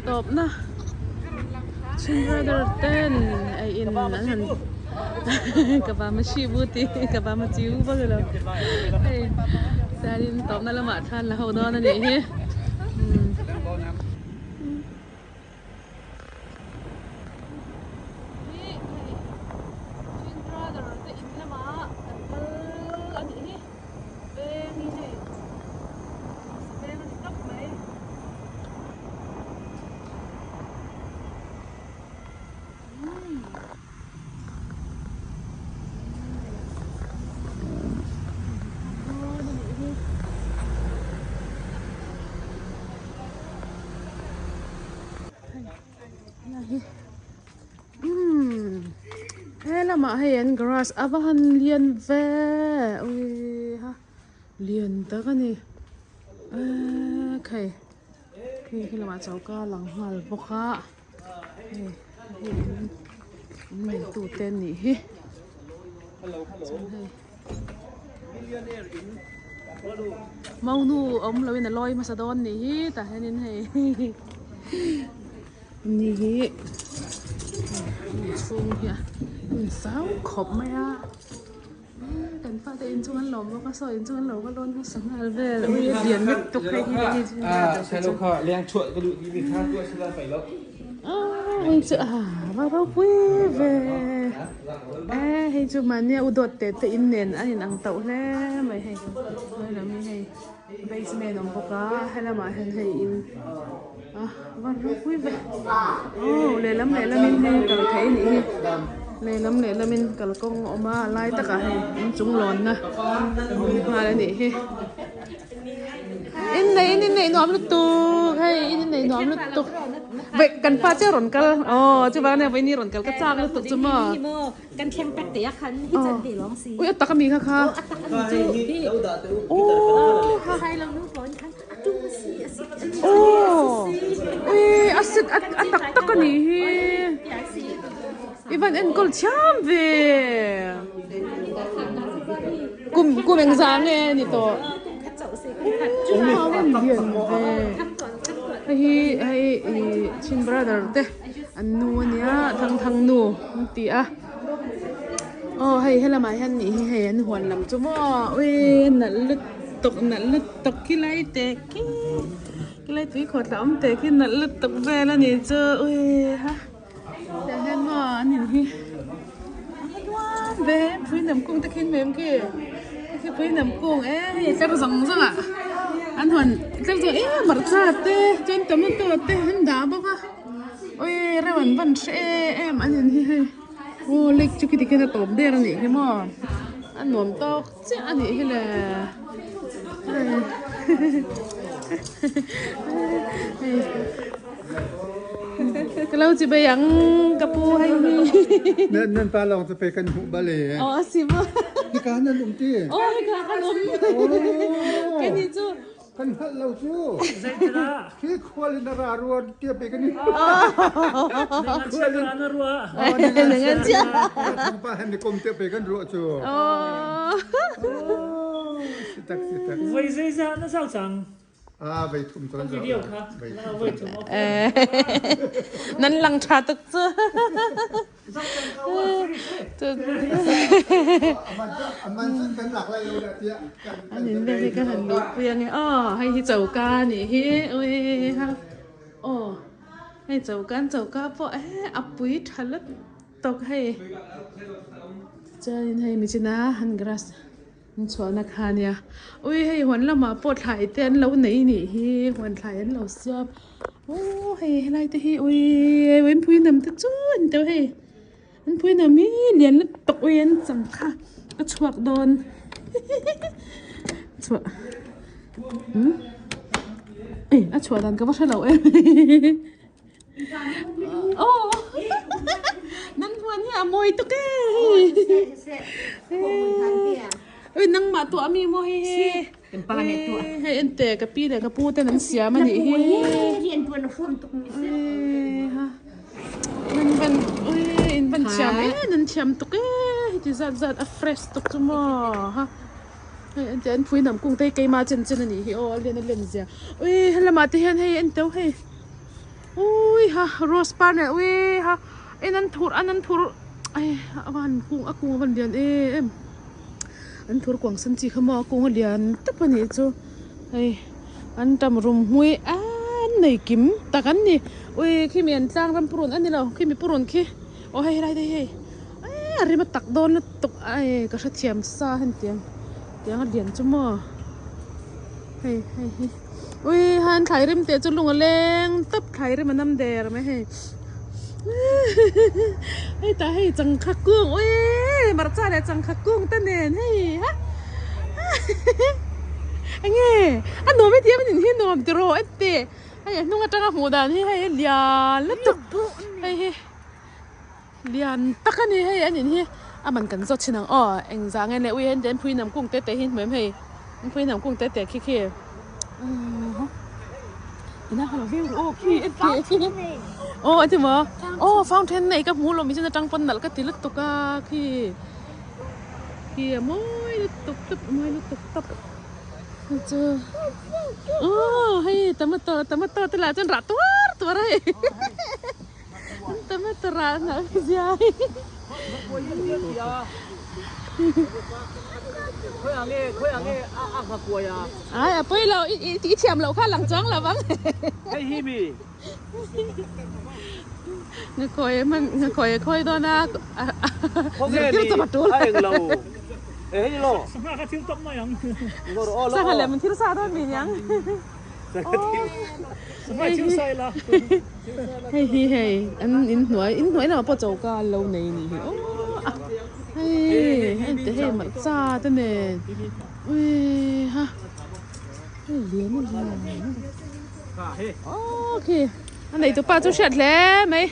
ตบนะชินราดร์เต้นไออินนั่นกับบ้ามาชีบูตีกับบ้ามาจิวบ้างเลยไอ้ซาลินตบนั่นละหมาดท่านแล้วเขาดอนนั่นเองเรามาเห็น grass อาบันเลียนเว่โอ้ยฮะเลียนตะกันนี่ใครคือเรามาเจ้าก็หลังหัวปกะไม่ตูเต้นนี่เมาหนูเราเป็นลอยมาสะดอนนี่แต่ให้นินให้นี่ช่วงเนี้ยสาวขบไหมอ่ะกันฟ้าแต่อินช่วงหลอมแล้วก็ซอยอินช่วงหลอมก็ร้อนก็สังหารเวลเดียนไม่ตกใครที่นี่ใช่ลูกค่ะเลี้ยงช่วยก็ดูดีมีค่าด้วยชิลาไปแล้วให้จูว่าเราคุยเวให้จูมันเนี่ยอุดรเตะอินเนียนอันนี้นังเต่าแล้วไม่ให้เราไม่ให้เบสเมนของพวกเราให้เรามาให้อินว่าเราคุยเวเลยล้ำเลยล้ำมินให้กับใครนี่เลยล้ำเลยล้ำมินกับกงออกมาไล่ตะกะให้จุงหลอนนะมาแล้วนี่อินไหนน้อมลุตุให้อินไหนน้อมลุตุเวกันฟ้าเจ้าหล่นกันจุบ้านเนี่ยไปนี่หล่นกันก็จ้างลุตุจุ่มกันเทียมแป๊กเตะคันที่จันดีร้องสีอุ้ยตะกมีค่ะค่ะโอ้ใช่เราลูกร้อนคันจุ่มสีโอ้อุ้ยอาสิอัตะกันนี่อีวันเอ็นกอลชามเวกุมเองจางไงนี่ตัวจุ่มมาวันเดียนเวให้ชินบราเดอร์เต้อันนู้นเนี่ยทางนู้นตีอ่ะให้ละมาให้นี่ให้หัวลำจุ่มเว้ยนั่นลึกตกขี้ไรเตะขี้ไรตีขดลำเตะขี้นั่นลึกตกเวลานี่เจอเว้ยฮะแต่เห็นว่านี่ว่าเว้ยพื้นน้ำกุ้งตะคินเว้ยกี้คือพื้นน้ำกุ้งจะผสมซะอ่ะอันหันจะมาร์ซ่าเต้จนตัวมันตัวเต้หันดาบก็โอ้ยเรื่องวันเช่อันนี้โอ้เล็กจุกที่แค่ตัวเดียวนี่ใช่ไหมอันหนุ่มโตเจ้าอันนี้แหละก็เราจะไปยังกระปูให้มีนั่นป้าเราจะไปกันหุบาเล่สิบ่ที่การนั่นอุ้มที่ให้การขนมแค่นี้จูกันฮัลโหลจูคือควาลินารารัวเตี้ยไปกันนี่ควาลินารัวอย่างนั้นจ้ะป้าเห็นในกลมเตี้ยไปกันรัวจูสิตัก为谁家那上场ไปทุ่มตอนนี้เดียวครับไปทุ่มนั่นหลังชาตึกเจ้ามันเป็นหลักอะไรอยู่เนี่ยเตี้ยอันนี้เด็กก็หันลูกเพียงไงให้เจ้าการนี่โอ้ยฮะให้เจ้าการเพราะอับปุยทัลตกให้เจ้าให้มิจินาฮันกรัสชวนนักฮานี่อุ้ยให้หันเรามาปวดถ่ายเต้นแล้วไหนนี่หันถ่ายเราเสียบโอ้ให้อะไรแต่อุ้ยเว้นพูดน้ำตะจุนเดี๋ยวให้มันพูดน้ำมีเรียนแล้วตกเวียนสังค่ะก็ชวกโดนชวกชวกดันก็ว่าใช่เราโอ้นั่นหัวนี่มวยตุ๊กนั่งมาตัวมีโมเฮเป็นปลาในตัวให้เอ็นเตะกับปีเด็กกับปูแต่นั้นเสียมันนี่เรียนตัวน้ำฝนตกมีมันเป็นแชมนั่นแชมตุกที่จัดอัฟเฟรชตุกจุ่มฮะเอ็นพูดน้ำกุ้งเตะไก่มาเจนนี่โอ้เรียนเสียละมาที่เห็นให้เอ็นเต้าให้โ ui ha rose pan này ui ha anh ăn thur ai van cung akung van dian em ăn thur quảng sân chỉ khăm akung dian tất phần hết cho ai ăn tầm rum hui ăn này kim taกันนี่เว้ยขี้เมียนจางรำปรุนอันนี้เราขี้มีปรุนขี้โอ้ยไรได้เฮ้ยอะไรมาตักโดนแล้วตกไอ้กระชับเทียมซาเห็นเตียงเดียนจุ่มเฮ้ยเว้ยหันไข่ริมเตะจุลุงเล้งตับไข่ริมมันน้ำแดงไหมเฮ้ยเฮ้ยแต่เฮ้ยจังคักกุ้งเว้ยมาจ้าเนี่ยจังคักกุ้งตั้งเด่นเฮ้ยฮะไอ้เงี้ยอันโน้ไม่เทียบมันที่โน้มตรอไอ้เตะไอ้นุ่งจังหัวดานเฮ้ยเลียนแล้วตกเฮ้ยเลียนตักกันนี่เฮ้ยอันนี้มันกันสดชินังเอ็งจางไงเนี่ยวิ่งเดินพูดน้ำกุ้งเตะเห็นไหมเฮ้ยพูดน้ำกุ้งเตะขี้น่าฮัลโหลพี่ขี้ใช่ไหมฟาวเทนไหนกับหูเรามีฉันจะจังปันนั่นก็ตีลึกตกขี้มวยลึกตกตับเจอให้แต่มาต่อตลาดจนรัดตัวอะไรแต่มาตลาดนะพี่ชาย佢行嘅黑過呀。哎呀，不了，一天了，看冷裝了吧？嘿希咪，我可以多那，我嘅你係路，誒路，什麼個跳得乜樣？我哦啥個嚟？มันที่沙多面樣？什麼跳細啦？嘿，因為那不做㗎，老你嘿，咪渣得呢？喂哈，連OK，你都把做 shot 咧未？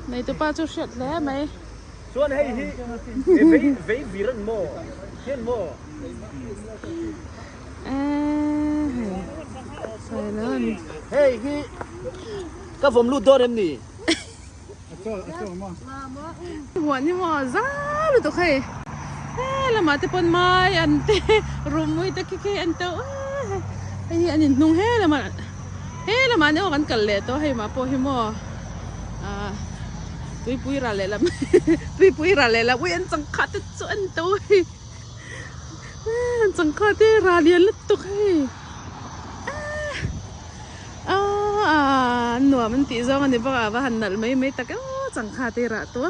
你都把做 shot 咧未？所以係人麼？人麼？ใส่แล้วนี่ เฮ้ยก็ผมรู้ตัวเองนี่ หัวนี่หมอจ้าเลยตัวใครละมาแต่ปนไม้อันเตรุมมือตะกี้อันเตไอ้อันนี้นุ่งละมาเนี่ยกันกันเลยตัวให้มาพอให้หมอปุยราเลยละปุยราเลยละเว้ยอันจังคัดจะอันตัวจังคัดที่ราเลียนลึกตัวใครหนูมันตีซ้อมันดีป่ะว่าหันนั่นไม่ตักจังขาเตระตัว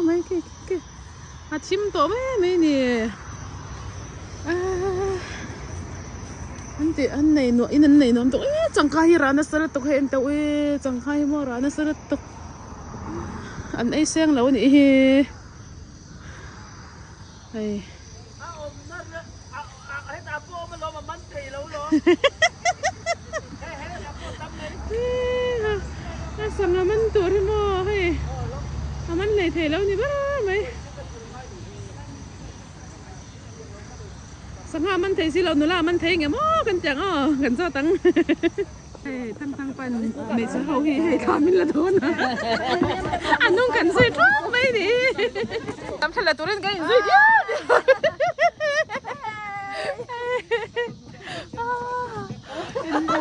ไม่กี่อาชิมตัวไม่เนี่ยอันไหนหนูอันไหนหนูตัวจังขาฮิรานะสระตุกเห็นตัวจังขาฮิมอรานะสระตุกอันไอเสียงแล้วนี่ไอ้ตาโป้มันรอมามันตีแล้วหรอสั่งมันตัวที่มอให้มันไหนเทแล้วนี่บ้าไหมสั่งมันเทสิเราหนูละมันเทไงมอกันจังกันซอตังให้ทั้งปันไม่ใช่เขาให้ขามินละทุนอันนุ่งกันสวยทุกไม่ดีทำทะเลตัวเล่นกันสวยเยอะ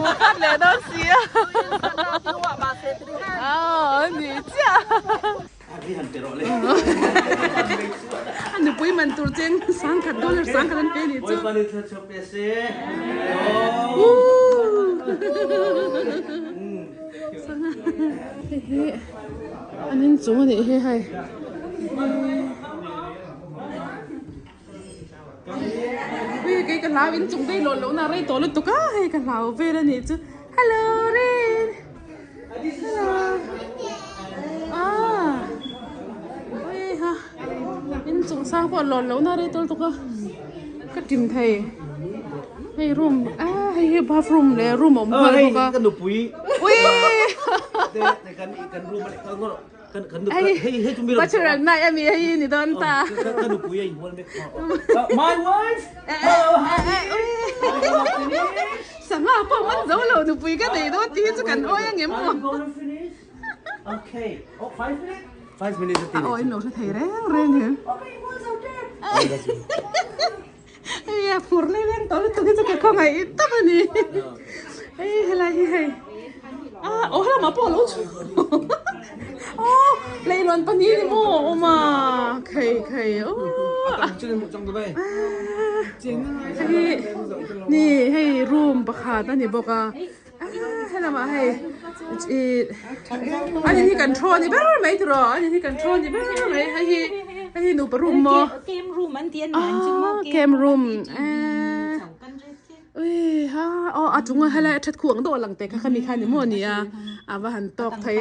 我看了都是啊！你这，你不会蛮多钱，$3给你做。อันนี้จุ่มอันนี้ให้cái lá bên chúng đây lộn lộn nào đây tổ lực tục á hay cái lá về đây này chứ hello Rin hello ôi ha bên chúng sang bọn lộn lộn nào đây tổ tục á cái tìm thầy hay room hay bathroom này room ông bao nhiêu cả cái nụ bụi ui cái room này kan hey tumbi ba chura na emi hey ni don ta kan puy ay wala my wife sama pa man zo lo nu pui ka nei do ti chu kan oi ang em mo okay 5 minutes oi lo sa thei reng he ya pur le reng to tu chu ka ko ngai ta ni hey helai hey โอ้เรามาปอรู้ชูอ๋อเลยล้วนปนนี้นี่โมโอมาเคยโอ้ Chưa một trong cái bay. นี่ให้รูมประคาตั้งนี่บอกว่าให้เรามาให้อันนี้ที่กันโทรนี่บ้าไหมตัวอันนี้ที่กันโทรนี่บ้าไหมให้หนูประรุมมั้ง เกมรูมมันเตียนมันจึงมา เกมรูม สองกันเลย เอ้ยฮะอ๋อจุงให้แล้วชัดขวงตัวหลังแต่ค่ะมีคันนี่มั่วนี่ว่าหันตอกไทย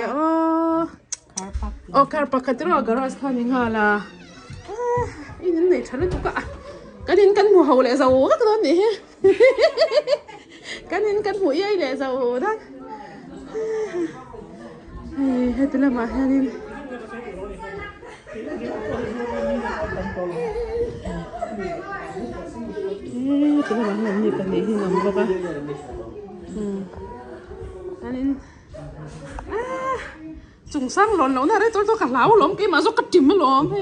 คาร์ปักกันตลอดก็รอสคันนี่ฮะล่ะอีนั่นไหนฉันรู้จุกอะกันนินกันหัวเลยเจ้าก็ตอนนี้กันนินกันหัวใหญ่เลยเจ้าได้ให้ตัวละมาให้นินตัวละมาให้นินกันนี่ที่น้องบอกว่าอันนี้จุงสร้างหลอนแล้วนะได้ตัวขัดเหลาหลอมกี่มาสุกกระจิ๋มมาหลอมให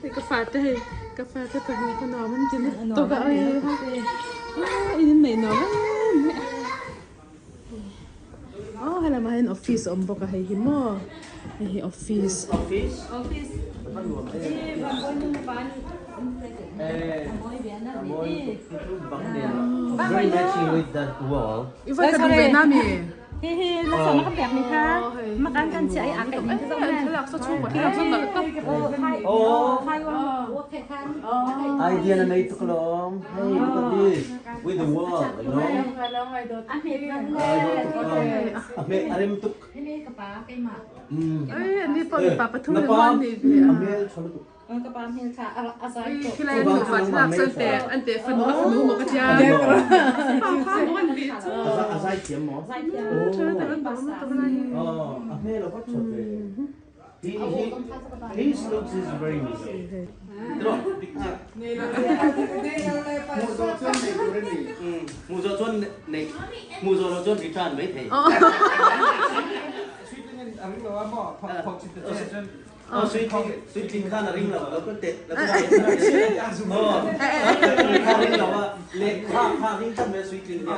้กาแฟได้กาแฟได้ตัวนี้ก็นอนมันจะตัวก็อะไรค่ะอีนี่ไหนนอนอ๋อให้เรามาเห็นออฟฟิศอมบอกให้หิมอ่ะให้ออฟฟิศ Office. ออฟฟิศบางคนนึงบ้านมอยเวียนนั่นนี่ Very matching with that wall. อีฟ้าจะดูเวียดนามนี่ เฮ้แล้วสมัครแบบนี้ค่ะมากันกันใช้อันกับนี้ก็ได้ ที่หลักสักช่วงที่หลักสักแบบต้อง ไทยว่าโอเคค่ะ Idea na may tuklong. Hey, look at this. With the wall, you know? อันนี้กัน Ame, arim tuk. นี่กระป๋าไปหมัก เอ้ยอันนี้เปิดปากประตูในวันนี้ Ame, chalo tuk. กระป๋าเห็นค่ะอาศัยจบ ที่ไรหนูฝันหลักเส้นแต่อันเตะฝันว่าฝันหมกกระจายข้าวมันดีจ้ะ Asay tiyan mo? ใส่เทียม Oh, ame, lo kotso pe. His looks is very easy. Dro. Muzo chon ne. Muzo lo chon return mấy thầy. Anh bảoว่าหมอพอชิดจะเช่น suy tin khan là ring là nó có tệ là cái này khan ring là lệ khan ring trong cái suy tin nha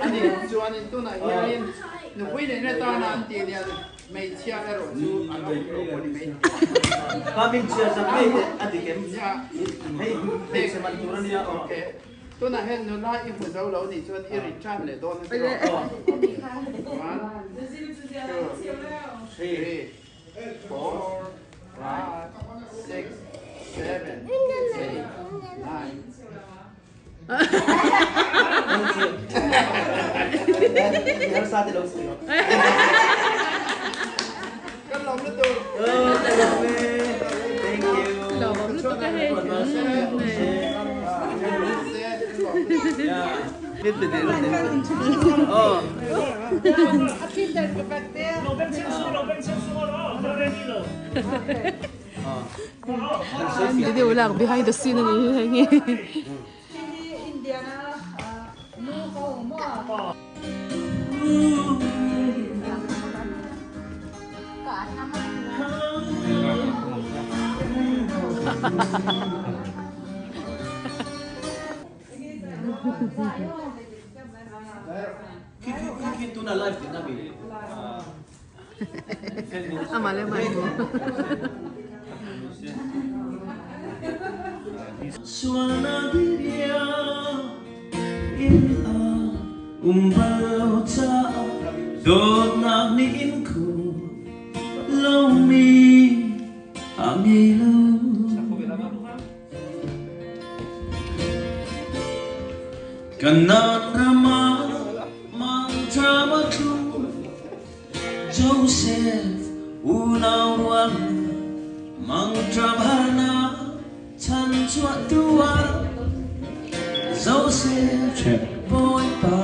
อันนี้จวนนี้ตัวไหนเนี่ยหนูวิ่งในตอนนั้นเดียวไม่เชื่อแล้วจูอันนี้เราคนนี้ไม่ khan ring chia ra mấy anh thì kém hay hay xem anh chủ này โอเคตัวไหนเห็นหนูไล่อีกหัวเจ้าเรานี่จวนอีริชันเลยตัวนั้นก็1 2 3 4 5 6 7 Em sao thì đâu xí nó. ก็ลงแล้วตัว Thank you. หล่อแบบตัวก็ให้ Biết từ từ lúc đấy. Hindi wala behind the scene ni. Khi tu na live thì na bị. Amale mai mo. Suana dia in a umbalo cha dot na ni in ku lo mi angelo kanan rama mang drama tu Joseph unawan mang drama na chan chua tua Joseph boy pa